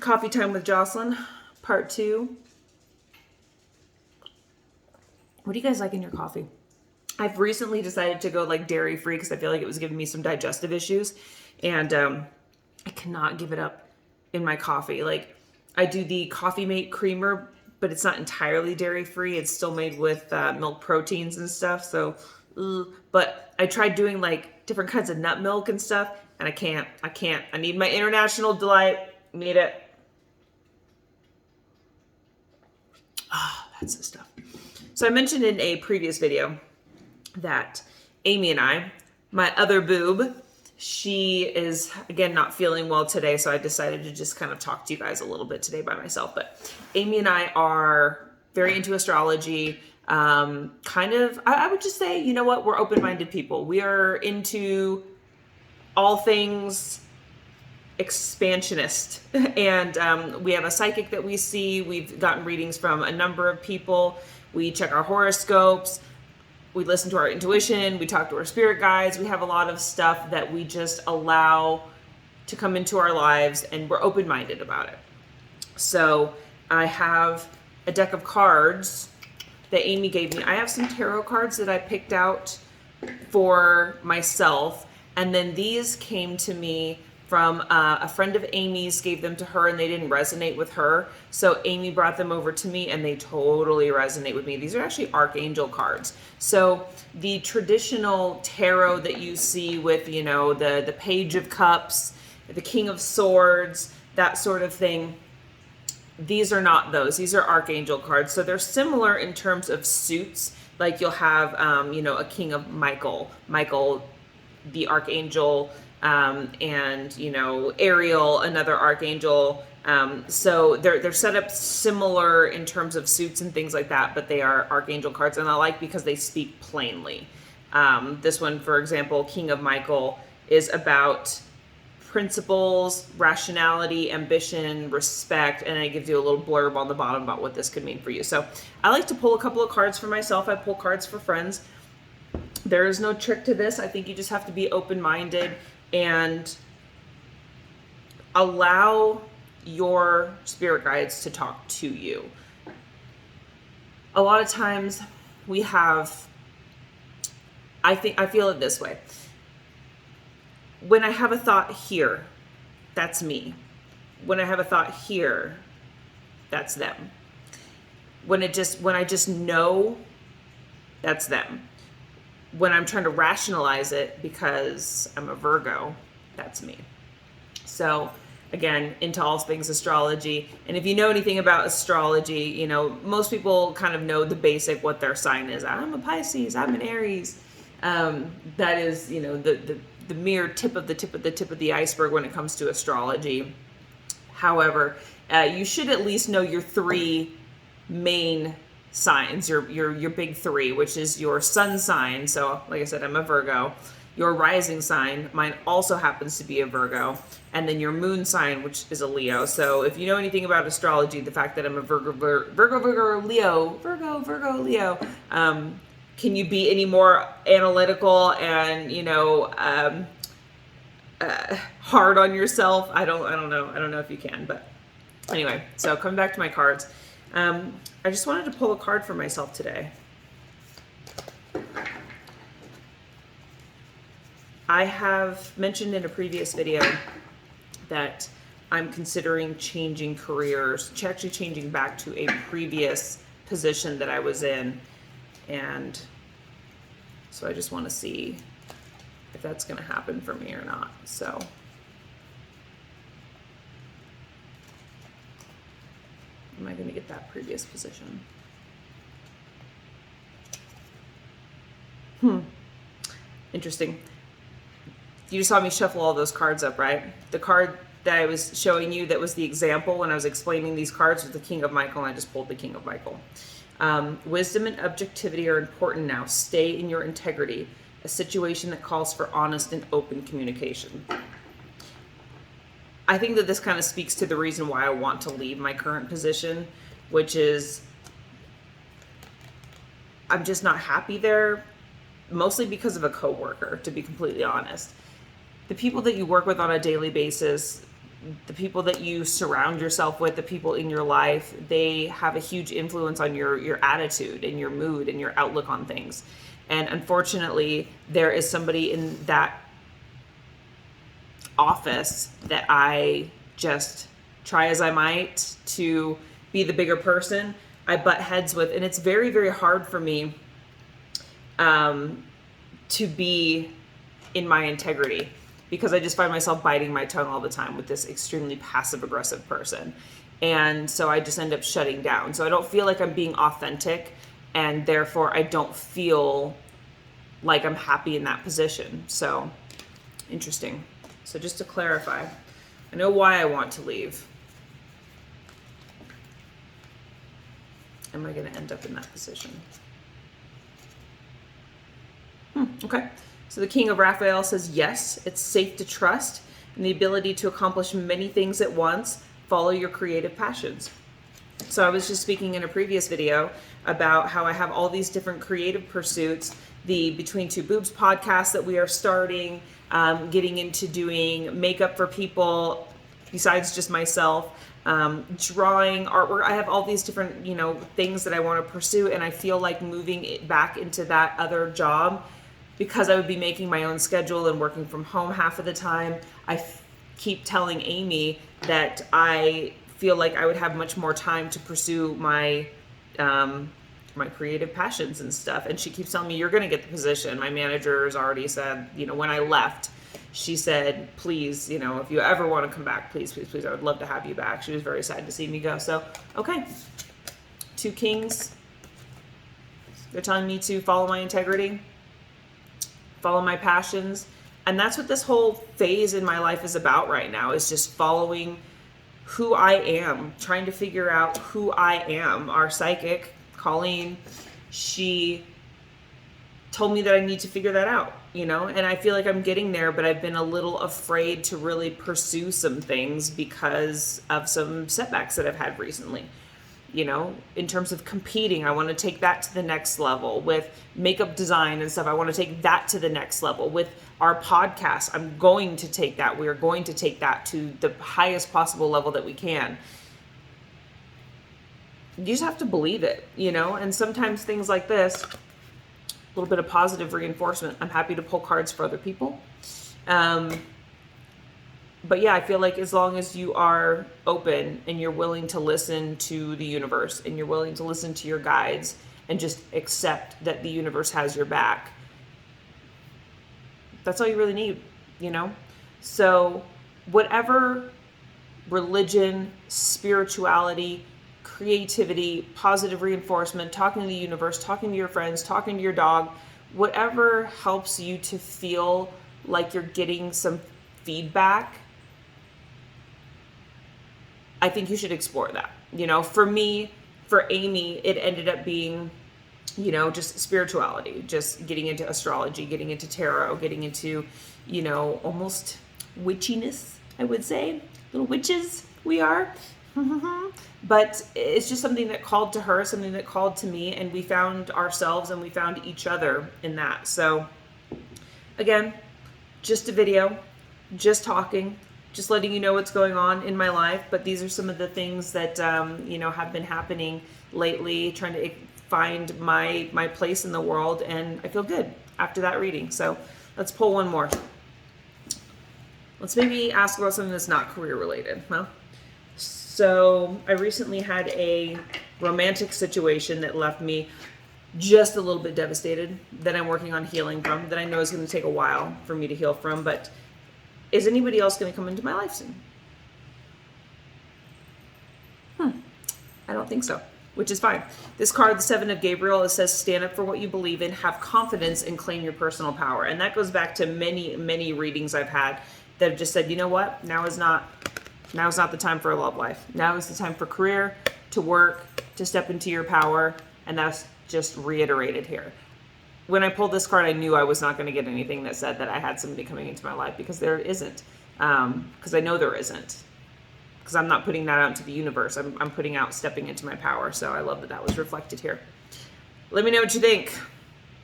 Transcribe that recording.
Coffee time with Jocelyn, part 2. What do you guys like in your coffee? I've recently decided to go like dairy free because I feel like it was giving me some digestive issues, and I cannot give it up in my coffee. Like, I do the Coffee Mate creamer, but it's not entirely dairy free. It's still made with milk proteins and stuff. So, but I tried doing like different kinds of nut milk and stuff, and I can't. I need my international delight. Need it. That's the stuff. So I mentioned in a previous video that Amy and I, my other boob, she is, again, not feeling well today, so I decided to just kind of talk to you guys a little bit today by myself. But Amy and I are very into astrology. I would just say, you know what, we're open-minded people. We are into all things expansionist, and we have a psychic that we see. We've gotten readings from a number of people. We check our horoscopes, we listen to our intuition, we talk to our spirit guides. We have a lot of stuff that we just allow to come into our lives, and we're open-minded about it. So I have a deck of cards that Amy gave me. I have some tarot cards that I picked out for myself, and then these came to me from a friend of Amy's, gave them to her, and they didn't resonate with her. So Amy brought them over to me, and they totally resonate with me. These are actually Archangel cards. So the traditional tarot that you see with, you know, the Page of Cups, the King of Swords, that sort of thing, these are not those. These are Archangel cards. So they're similar in terms of suits. Like you'll have, you know, a King of Michael, the Archangel, and, you know, Ariel, another Archangel. So they're set up similar in terms of suits and things like that, but they are Archangel cards, and I like because they speak plainly. This one, for example, King of Michael, is about principles, rationality, ambition, respect, and it gives you a little blurb on the bottom about what this could mean for you. So I like to pull a couple of cards for myself. I pull cards for friends. There is no trick to this. I think you just have to be open-minded and allow your spirit guides to talk to you. A lot of times we have, I feel it this way. When I have a thought here, that's me. When I have a thought here, that's them. When I just know, that's them. When I'm trying to rationalize it because I'm a Virgo, that's me. So again, into all things astrology. And if you know anything about astrology, you know, most people kind of know the basic, what their sign is. I'm a Pisces, I'm an Aries. That is, you know, the mere tip of the iceberg when it comes to astrology. However, you should at least know your three main signs, your big three, which is your sun sign. So like I said, I'm a Virgo. Your rising sign, mine also happens to be a Virgo, and then your moon sign, which is a Leo. So if you know anything about astrology, the fact that I'm a Virgo, Leo, can you be any more analytical and, you know, hard on yourself? I don't know if you can, but anyway. So coming back to my cards, I just wanted to pull a card for myself today. I have mentioned in a previous video that I'm considering changing careers, actually changing back to a previous position that I was in. And so I just want to see if that's going to happen for me or not. So am I going to get that previous position? Interesting. You saw me shuffle all those cards up, right? The card that I was showing you that was the example when I was explaining these cards was the King of Michael, and I just pulled the King of Michael. Wisdom and objectivity are important now. Stay in your integrity. A situation that calls for honest and open communication. I think that this kind of speaks to the reason why I want to leave my current position, which is I'm just not happy there, mostly because of a coworker, to be completely honest. The people that you work with on a daily basis, the people that you surround yourself with, the people in your life, they have a huge influence on your attitude and your mood and your outlook on things. And unfortunately, there is somebody in that office that I just try as I might to be the bigger person, I butt heads with. And it's very, very hard for me to be in my integrity, because I just find myself biting my tongue all the time with this extremely passive aggressive person. And so I just end up shutting down. So I don't feel like I'm being authentic, and therefore I don't feel like I'm happy in that position. So interesting. So just to clarify, I know why I want to leave. Am I going to end up in that position? Okay. So the King of Raphael says, yes, it's safe to trust and the ability to accomplish many things at once. Follow your creative passions. So I was just speaking in a previous video about how I have all these different creative pursuits, the Between Two Boobs podcast that we are starting, getting into doing makeup for people besides just myself, drawing, artwork. I have all these different, things that I want to pursue, and I feel like moving it back into that other job, because I would be making my own schedule and working from home half of the time. I keep telling Amy that I feel like I would have much more time to pursue my my creative passions and stuff. And she keeps telling me, you're going to get the position. My manager has already said, when I left, she said, please, if you ever want to come back, please, please, please, I would love to have you back. She was very sad to see me go. So, okay. Two kings. They're telling me to follow my integrity, follow my passions. And that's what this whole phase in my life is about right now, is just following who I am, trying to figure out who I am. Our psychic, Colleen, she told me that I need to figure that out, and I feel like I'm getting there, but I've been a little afraid to really pursue some things because of some setbacks that I've had recently. In terms of competing, I want to take that to the next level. With makeup design and stuff, I want to take that to the next level. With our podcast, I'm going to take that. We are going to take that to the highest possible level that we can. You just have to believe it, and sometimes things like this, a little bit of positive reinforcement. I'm happy to pull cards for other people. But yeah, I feel like as long as you are open and you're willing to listen to the universe and you're willing to listen to your guides and just accept that the universe has your back, that's all you really need, So whatever religion, spirituality, creativity, positive reinforcement, talking to the universe, talking to your friends, talking to your dog, whatever helps you to feel like you're getting some feedback, I think you should explore that. For me, for Amy, it ended up being, just spirituality, just getting into astrology, getting into tarot, getting into, almost witchiness, I would say. Little witches we are. But it's just something that called to her, something that called to me, and we found ourselves and we found each other in that. So again, just a video, just talking, just letting you know what's going on in my life. But these are some of the things that, have been happening lately, trying to find my place in the world. And I feel good after that reading. So let's pull one more. Let's maybe ask about something that's not career related. Well, so I recently had a romantic situation that left me just a little bit devastated, that I'm working on healing from, that I know is going to take a while for me to heal from. But is anybody else going to come into my life soon? I don't think so, which is fine. This card, the Seven of Gabriel, it says, stand up for what you believe in, have confidence, and claim your personal power. And that goes back to many, many readings I've had that have just said, you know what? Now is not the time for a love life. Now is the time for career, to work, to step into your power. And that's just reiterated here. When I pulled this card, I knew I was not going to get anything that said that I had somebody coming into my life, because there isn't. Because I know there isn't. Because I'm not putting that out into the universe. I'm putting out stepping into my power. So I love that was reflected here. Let me know what you think.